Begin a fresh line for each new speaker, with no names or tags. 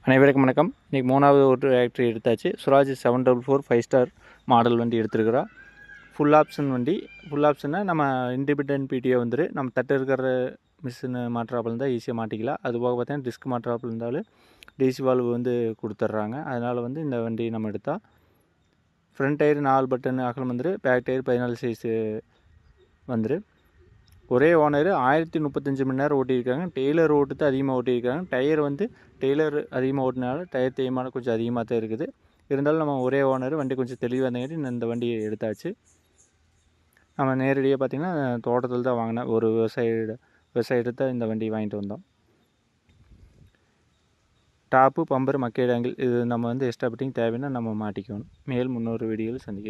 அனைவருக்கும் வணக்கம். இன்றைக்கி மூணாவது ஒரு டிராக்டர் எடுத்தாச்சு. சுராஜ் 744 5 ஸ்டார் மாடல் வண்டி எடுத்துருக்குறோம். ஃபுல் ஆப்ஷன் வண்டி. ஃபுல் ஆப்ஷன்னா நம்ம இண்டிபெண்டன்ட் பிடிஓ வந்துடும். நம்ம தட்டு இருக்கிற மிஷின் மாற்றாப்பில் இருந்தால் ஈஸியாக மாட்டிக்கலாம். அதுபோக பார்த்தீங்கன்னா டிஸ்க் மாற்றாப்பில் இருந்தாலும் டிசி வால்வு வந்து கொடுத்துட்றாங்க. அதனால் வந்து இந்த வண்டி நம்ம எடுத்தால் ஃப்ரண்ட் டயர் 4 பட்டன் அகலம் வந்துடும். பேக் டயர் 14 சைஸு வந்துடும். ஒரே ஓனர் 1035 மணி நேரம் ஓட்டியிருக்காங்க. டெய்லர் ஓட்டுறது அதிகமாக ஓட்டியிருக்காங்க. டயர் வந்து டெய்லர் அதிகமாக ஓட்டினால டயர் தேய்மானம் கொஞ்சம் அதிகமாக தான் இருக்குது. இருந்தாலும் நம்ம ஒரே ஓனர் வண்டி கொஞ்சம் தெளிவாக இருந்தங்காட்டி இந்த வண்டியை எடுத்தாச்சு. நம்ம நேரடியாக பார்த்திங்கன்னா தோட்டத்தில் தான் வாங்கினேன். ஒரு விவசாயிட்ட இந்த வண்டி வாங்கிட்டு வந்தோம். டாப்பு பம்பர் மக்கேட் ஆங்கிள் இது நம்ம வந்து எக்ஸ்ட்ரா பிட்டிங் தேவைன்னா நம்ம மாட்டிக்கணும். மேல் முன்னொரு வீடியோவில் சந்திக்கிறேன்.